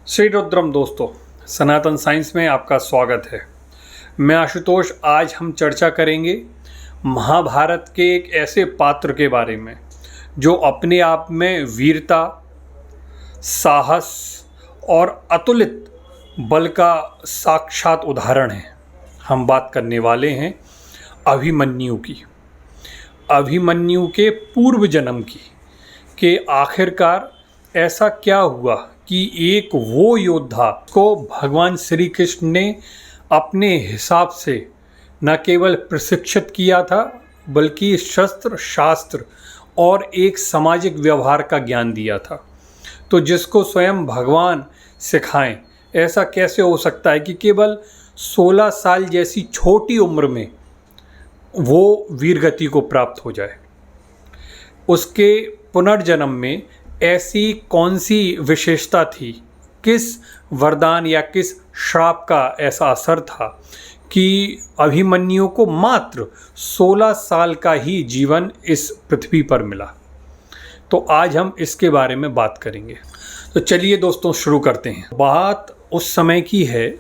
श्री रुद्रम दोस्तों, सनातन साइंस में आपका स्वागत है। मैं आशुतोष। आज हम चर्चा करेंगे महाभारत के एक ऐसे पात्र के बारे में जो अपने आप में वीरता, साहस और अतुलित बल का साक्षात उदाहरण है। हम बात करने वाले हैं अभिमन्यु की, अभिमन्यु के पूर्व जन्म की। कि आखिरकार ऐसा क्या हुआ कि एक वो योद्धा को भगवान श्री कृष्ण ने अपने हिसाब से न केवल प्रशिक्षित किया था बल्कि शस्त्र शास्त्र और एक सामाजिक व्यवहार का ज्ञान दिया था। तो जिसको स्वयं भगवान सिखाएं, ऐसा कैसे हो सकता है कि केवल 16 साल जैसी छोटी उम्र में वो वीरगति को प्राप्त हो जाए। उसके पुनर्जन्म में ऐसी कौन सी विशेषता थी, किस वरदान या किस श्राप का ऐसा असर था कि अभिमन्यु को मात्र 16 साल का ही जीवन इस पृथ्वी पर मिला। तो आज हम इसके बारे में बात करेंगे। तो चलिए दोस्तों शुरू करते हैं। बात उस समय की है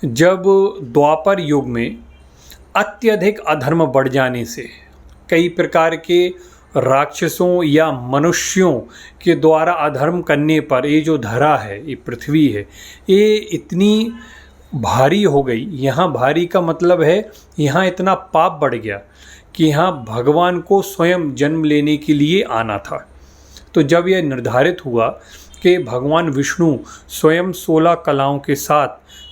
जब द्वापर युग में अत्यधिक अधर्म बढ़ जाने से कई प्रकार के राक्षसों या मनुष्यों के द्वारा अधर्म करने पर ये जो धरा है, ये पृथ्वी है, ये इतनी भारी हो गई। यहाँ भारी का मतलब है यहाँ इतना पाप बढ़ गया कि यहाँ भगवान को स्वयं जन्म लेने के लिए आना था। तो जब यह निर्धारित हुआ कि भगवान विष्णु स्वयं 16 कलाओं के साथ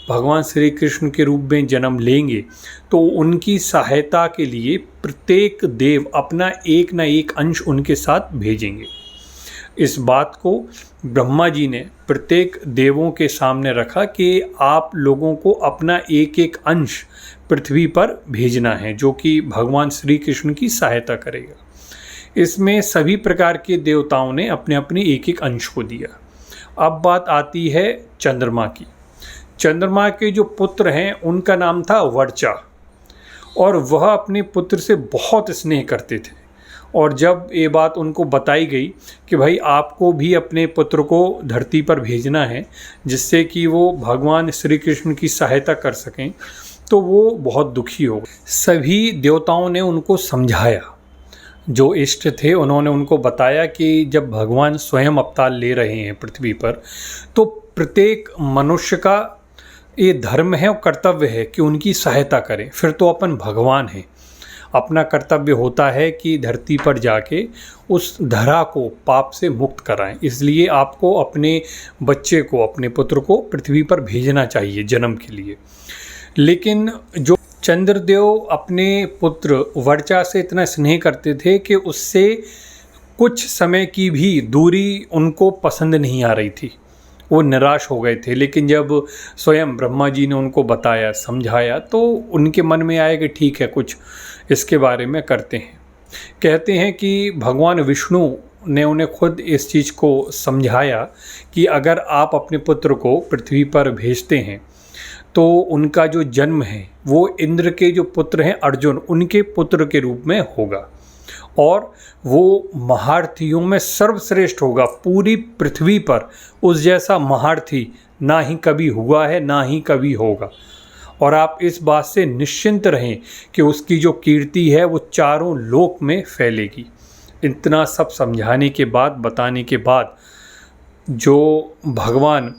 भगवान श्री कृष्ण के रूप में जन्म लेंगे, तो उनकी सहायता के लिए प्रत्येक देव अपना एक न एक अंश उनके साथ भेजेंगे। इस बात को ब्रह्मा जी ने प्रत्येक देवों के सामने रखा कि आप लोगों को अपना एक एक अंश पृथ्वी पर भेजना है जो कि भगवान श्री कृष्ण की सहायता करेगा। इसमें सभी प्रकार के देवताओं ने अपने अपने एक एक अंश को दिया। अब बात आती है चंद्रमा की। चंद्रमा के जो पुत्र हैं उनका नाम था वर्चा, और वह अपने पुत्र से बहुत स्नेह करते थे। और जब ये बात उनको बताई गई कि भाई आपको भी अपने पुत्र को धरती पर भेजना है जिससे कि वो भगवान श्री कृष्ण की सहायता कर सकें, तो वो बहुत दुखी हो गए। सभी देवताओं ने उनको समझाया, जो इष्ट थे उन्होंने उनको बताया कि जब भगवान स्वयं अवतार ले रहे हैं पृथ्वी पर, तो प्रत्येक मनुष्य का ये धर्म है और कर्तव्य है कि उनकी सहायता करें। फिर तो अपन भगवान हैं, अपना कर्तव्य होता है कि धरती पर जाके उस धरा को पाप से मुक्त कराएं। इसलिए आपको अपने बच्चे को, अपने पुत्र को पृथ्वी पर भेजना चाहिए जन्म के लिए। लेकिन जो चंद्रदेव अपने पुत्र वर्चा से इतना स्नेह करते थे कि उससे कुछ समय की भी दूरी उनको पसंद नहीं आ रही थी। वो निराश हो गए थे। लेकिन जब स्वयं ब्रह्मा जी ने उनको बताया, समझाया, तो उनके मन में आया कि ठीक है, कुछ इसके बारे में करते हैं। कहते हैं कि भगवान विष्णु ने उन्हें खुद इस चीज़ को समझाया कि अगर आप अपने पुत्र को पृथ्वी पर भेजते हैं तो उनका जो जन्म है वो इंद्र के जो पुत्र हैं अर्जुन, उनके पुत्र के रूप में होगा, और वो महारथियों में सर्वश्रेष्ठ होगा। पूरी पृथ्वी पर उस जैसा महारथी ना ही कभी हुआ है, ना ही कभी होगा। और आप इस बात से निश्चिंत रहें कि उसकी जो कीर्ति है वो चारों लोक में फैलेगी। इतना सब समझाने के बाद, बताने के बाद, जो भगवान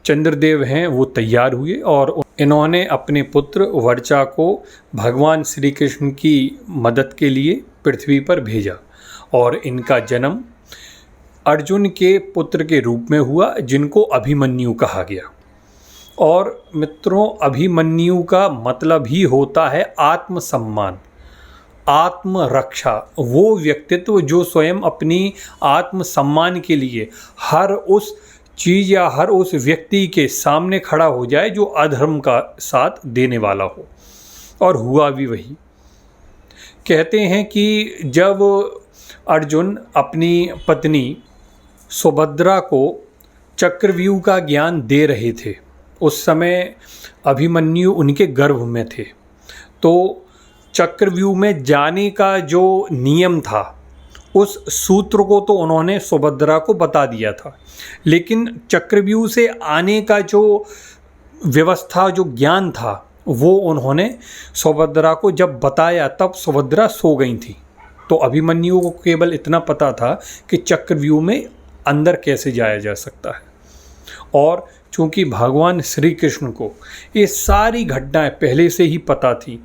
चंद्रदेव हैं वो तैयार हुए और इन्होंने अपने पुत्र वर्चा को भगवान श्री कृष्ण की मदद के लिए पृथ्वी पर भेजा, और इनका जन्म अर्जुन के पुत्र के रूप में हुआ जिनको अभिमन्यु कहा गया। और मित्रों, अभिमन्यु का मतलब ही होता है आत्मसम्मान, आत्मरक्षा। वो व्यक्तित्व जो स्वयं अपनी आत्मसम्मान के लिए हर उस चीज़ या हर उस व्यक्ति के सामने खड़ा हो जाए जो अधर्म का साथ देने वाला हो, और हुआ भी वही। कहते हैं कि जब अर्जुन अपनी पत्नी सुभद्रा को चक्रव्यूह का ज्ञान दे रहे थे, उस समय अभिमन्यु उनके गर्भ में थे। तो चक्रव्यूह में जाने का जो नियम था उस सूत्र को तो उन्होंने सुभद्रा को बता दिया था, लेकिन चक्रव्यूह से आने का जो व्यवस्था, जो ज्ञान था, वो उन्होंने सुभद्रा को जब बताया तब सुभद्रा सो गई थी। तो अभिमन्यु को केवल इतना पता था कि चक्रव्यूह में अंदर कैसे जाया जा सकता है। और चूंकि भगवान श्री कृष्ण को ये सारी घटनाएं पहले से ही पता थी,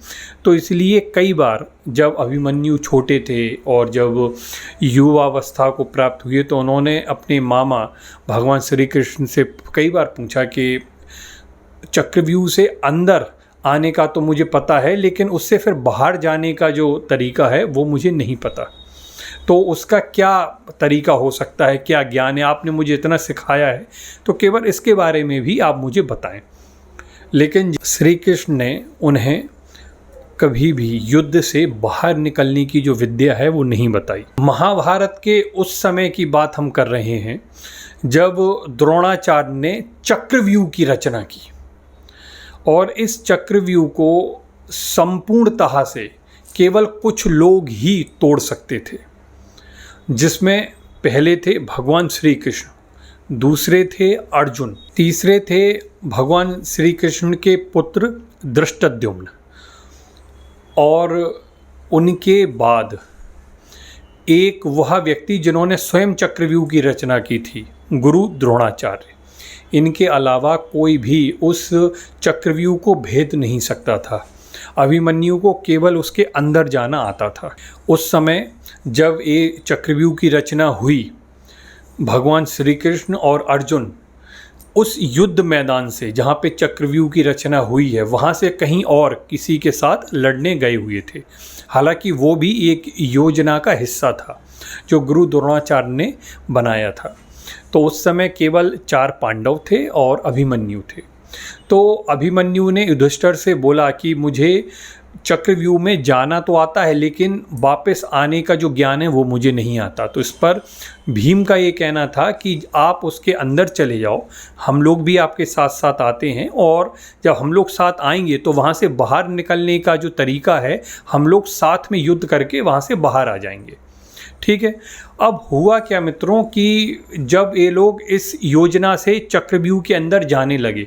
तो इसलिए कई बार जब अभिमन्यु छोटे थे और जब युवावस्था को प्राप्त हुए तो उन्होंने अपने मामा भगवान श्री कृष्ण से कई बार पूछा कि चक्रव्यूह से अंदर आने का तो मुझे पता है, लेकिन उससे फिर बाहर जाने का जो तरीका है वो मुझे नहीं पता। तो उसका क्या तरीका हो सकता है, क्या ज्ञान है, आपने मुझे इतना सिखाया है, तो केवल इसके बारे में भी आप मुझे बताएं। लेकिन श्री कृष्ण ने उन्हें कभी भी युद्ध से बाहर निकलने की जो विद्या है वो नहीं बताई। महाभारत के उस समय की बात हम कर रहे हैं जब द्रोणाचार्य ने चक्रव्यूह की रचना की, और इस चक्रव्यूह को संपूर्णतः से केवल कुछ लोग ही तोड़ सकते थे, जिसमें पहले थे भगवान श्री कृष्ण, दूसरे थे अर्जुन, तीसरे थे भगवान श्री कृष्ण के पुत्र धृष्टद्युम्न, और उनके बाद एक वह व्यक्ति जिन्होंने स्वयं चक्रव्यूह की रचना की थी, गुरु द्रोणाचार्य। इनके अलावा कोई भी उस चक्रव्यूह को भेद नहीं सकता था। अभिमन्यु को केवल उसके अंदर जाना आता था। उस समय जब ये चक्रव्यूह की रचना हुई, भगवान श्री कृष्ण और अर्जुन उस युद्ध मैदान से जहाँ पे चक्रव्यूह की रचना हुई है वहाँ से कहीं और किसी के साथ लड़ने गए हुए थे। हालांकि वो भी एक योजना का हिस्सा था जो गुरु द्रोणाचार्य ने बनाया था। तो उस समय केवल 4 पांडव थे और अभिमन्यु थे। तो अभिमन्यु ने युधिष्ठिर से बोला कि मुझे चक्रव्यूह में जाना तो आता है, लेकिन वापस आने का जो ज्ञान है वो मुझे नहीं आता। तो इस पर भीम का ये कहना था कि आप उसके अंदर चले जाओ, हम लोग भी आपके साथ साथ आते हैं, और जब हम लोग साथ आएंगे तो वहाँ से बाहर निकलने का जो तरीका है हम लोग साथ में युद्ध करके वहाँ से बाहर आ जाएंगे। ठीक है। अब हुआ क्या मित्रों कि जब ये लोग इस योजना से चक्रव्यूह के अंदर जाने लगे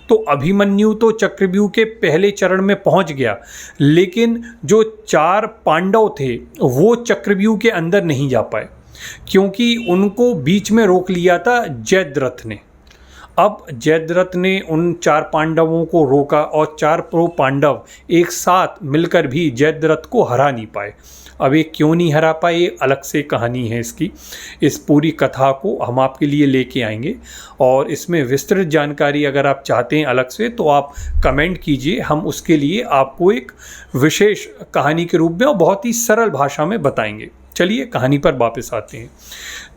तो अभिमन्यु तो चक्रव्यूह के पहले चरण में पहुंच गया, लेकिन जो 4 पांडव थे वो चक्रव्यूह के अंदर नहीं जा पाए, क्योंकि उनको बीच में रोक लिया था जयद्रथ ने। अब जयद्रथ ने उन 4 पांडवों को रोका और 4 पांडव एक साथ मिलकर भी जयद्रथ को हरा नहीं पाए। अब ये क्यों नहीं हरा पाए, ये अलग से कहानी है इसकी। इस पूरी कथा को हम आपके लिए लेके आएंगे, और इसमें विस्तृत जानकारी अगर आप चाहते हैं अलग से तो आप कमेंट कीजिए, हम उसके लिए आपको एक विशेष कहानी के रूप में और बहुत ही सरल भाषा में बताएंगे। चलिए कहानी पर वापस आते हैं।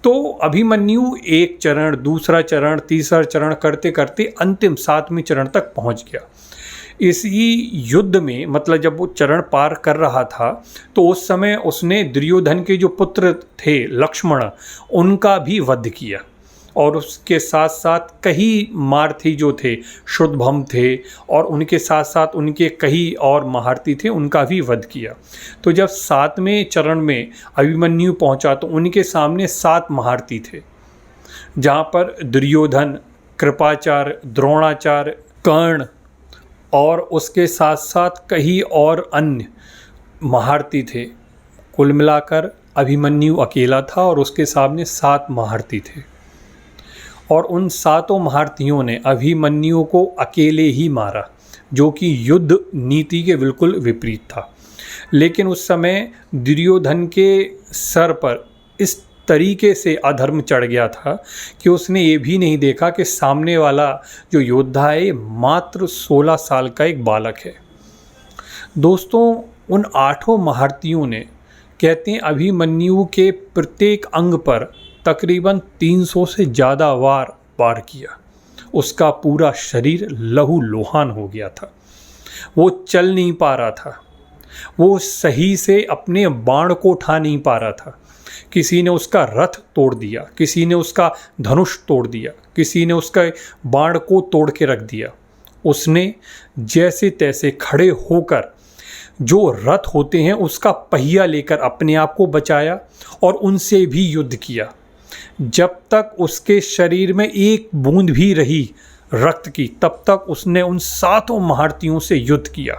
तो अभिमन्यु एक चरण, दूसरा चरण, तीसरा चरण करते करते अंतिम 7वें चरण तक पहुंच गया। इसी युद्ध में, मतलब जब वो चरण पार कर रहा था तो उस समय उसने दुर्योधन के जो पुत्र थे लक्ष्मण, उनका भी वध किया, और उसके साथ साथ कई महारथी जो थे, शुद्धभम थे, और उनके साथ साथ उनके कई और महारथी थे, उनका भी वध किया। तो जब 7वें चरण में अभिमन्यु पहुंचा तो उनके सामने 7 महारथी थे, जहाँ पर दुर्योधन, कृपाचार्य, द्रोणाचार्य, कर्ण और उसके साथ साथ कई और अन्य महारथी थे। कुल मिलाकर अभिमन्यु अकेला था और उसके सामने 7 महारथी थे, और उन 7 महारथियों ने अभिमन्यु को अकेले ही मारा, जो कि युद्ध नीति के बिल्कुल विपरीत था। लेकिन उस समय दुर्योधन के सर पर इस तरीके से अधर्म चढ़ गया था कि उसने ये भी नहीं देखा कि सामने वाला जो योद्धा है मात्र 16 साल का एक बालक है। दोस्तों, उन 8 महारथियों ने, कहते हैं, अभिमन्यु के प्रत्येक अंग पर तकरीबन 300 से ज़्यादा वार किया। उसका पूरा शरीर लहू लुहान हो गया था, वो चल नहीं पा रहा था, वो सही से अपने बाण को उठा नहीं पा रहा था। किसी ने उसका रथ तोड़ दिया, किसी ने उसका धनुष तोड़ दिया, किसी ने उसका बाण को तोड़ के रख दिया। उसने जैसे तैसे खड़े होकर जो रथ होते हैं उसका पहिया लेकर अपने आप को बचाया और उनसे भी युद्ध किया। जब तक उसके शरीर में एक बूंद भी रही रक्त की, तब तक उसने उन 7 महारथियों से युद्ध किया।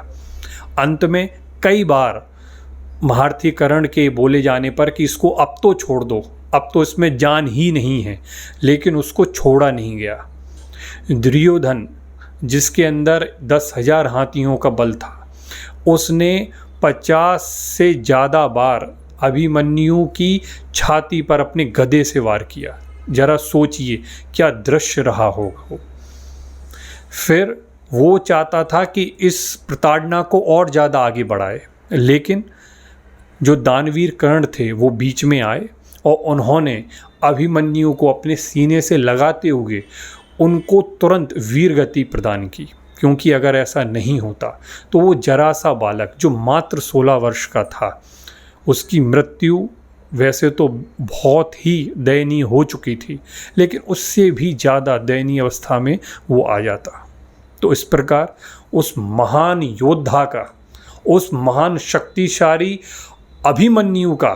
अंत में कई बार महारथीकरण के बोले जाने पर कि इसको अब तो छोड़ दो, अब तो इसमें जान ही नहीं है, लेकिन उसको छोड़ा नहीं गया। दुर्योधन, जिसके अंदर 10,000 हाथियों का बल था, उसने 50 से ज़्यादा बार अभिमन्यु की छाती पर अपने गदे से वार किया। जरा सोचिए क्या दृश्य रहा होगा। फिर वो चाहता था कि इस प्रताड़ना को और ज़्यादा आगे बढ़ाए, लेकिन जो दानवीर कर्ण थे वो बीच में आए और उन्होंने अभिमन्यु को अपने सीने से लगाते हुए उनको तुरंत वीर गति प्रदान की। क्योंकि अगर ऐसा नहीं होता तो वो जरा सा बालक जो मात्र 16 वर्ष का था, उसकी मृत्यु वैसे तो बहुत ही दयनीय हो चुकी थी, लेकिन उससे भी ज़्यादा दयनीय अवस्था में वो आ जाता। तो इस प्रकार उस महान योद्धा का, उस महान शक्तिशाली अभिमन्यु का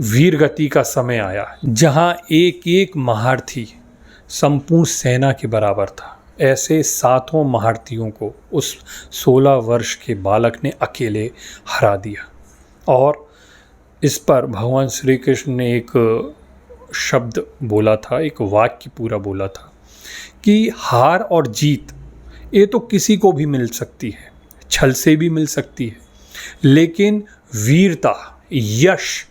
वीर गति का समय आया, जहाँ एक एक महारथी संपूर्ण सेना के बराबर था। ऐसे 7 महारथियों को उस 16 वर्ष के बालक ने अकेले हरा दिया। और इस पर भगवान श्री कृष्ण ने एक शब्द बोला था, एक वाक्य पूरा बोला था कि हार और जीत ये तो किसी को भी मिल सकती है, छल से भी मिल सकती है, लेकिन वीरता, यश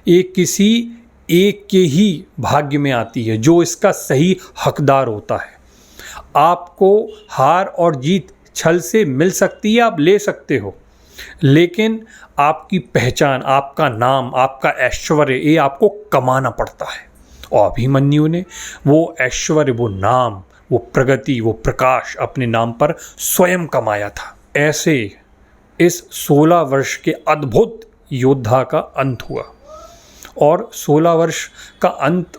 ये किसी एक के ही भाग्य में आती है, जो इसका सही हकदार होता है। आपको हार और जीत छल से मिल सकती है, आप ले सकते हो, लेकिन आपकी पहचान, आपका नाम, आपका ऐश्वर्य ये आपको कमाना पड़ता है। और अभिमन्यु ने वो ऐश्वर्य, वो नाम, वो प्रगति, वो प्रकाश अपने नाम पर स्वयं कमाया था। ऐसे इस 16 वर्ष के अद्भुत योद्धा का अंत हुआ। और 16 वर्ष का अंत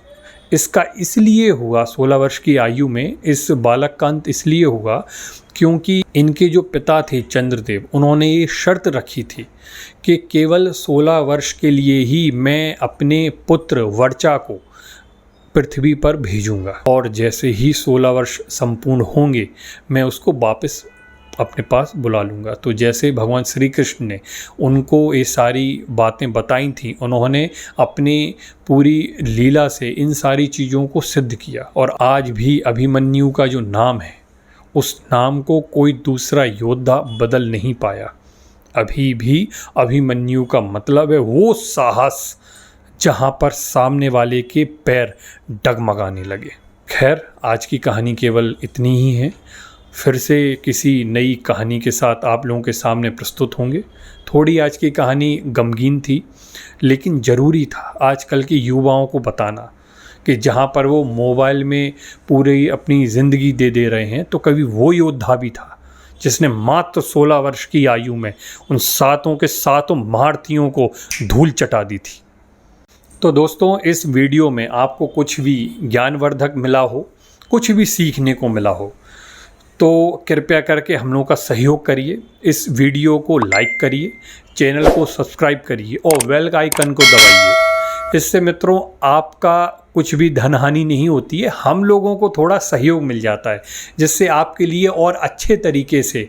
इसका इसलिए हुआ, 16 वर्ष की आयु में इस बालक का अंत इसलिए हुआ क्योंकि इनके जो पिता थे चंद्रदेव, उन्होंने ये शर्त रखी थी कि केवल 16 वर्ष के लिए ही मैं अपने पुत्र वर्चा को पृथ्वी पर भेजूंगा, और जैसे ही 16 वर्ष संपूर्ण होंगे मैं उसको वापस अपने पास बुला लूँगा। तो जैसे भगवान श्री कृष्ण ने उनको ये सारी बातें बताई थी, उन्होंने अपनी पूरी लीला से इन सारी चीज़ों को सिद्ध किया। और आज भी अभिमन्यु का जो नाम है, उस नाम को कोई दूसरा योद्धा बदल नहीं पाया। अभी भी अभिमन्यु का मतलब है वो साहस जहाँ पर सामने वाले के पैर डगमगाने लगे। खैर, आज की कहानी केवल इतनी ही है। फिर से किसी नई कहानी के साथ आप लोगों के सामने प्रस्तुत होंगे। थोड़ी आज की कहानी गमगीन थी, लेकिन ज़रूरी था आजकल के युवाओं को बताना कि जहाँ पर वो मोबाइल में पूरी अपनी ज़िंदगी दे रहे हैं, तो कभी वो योद्धा भी था जिसने मात्र 16 वर्ष की आयु में उन 7 के 7 महारथियों को धूल चटा दी थी। तो दोस्तों, इस वीडियो में आपको कुछ भी ज्ञानवर्धक मिला हो, कुछ भी सीखने को मिला हो, तो कृपया करके हम लोगों का सहयोग करिए। इस वीडियो को लाइक करिए, चैनल को सब्सक्राइब करिए और बेल आइकन को दबाइए। इससे मित्रों आपका कुछ भी धन हानि नहीं होती है, हम लोगों को थोड़ा सहयोग मिल जाता है, जिससे आपके लिए और अच्छे तरीके से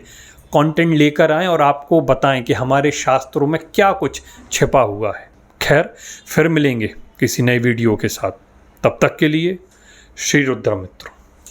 कंटेंट लेकर आएँ और आपको बताएं कि हमारे शास्त्रों में क्या कुछ छिपा हुआ है। खैर, फिर मिलेंगे किसी नए वीडियो के साथ। तब तक के लिए श्री रुद्र मित्रों।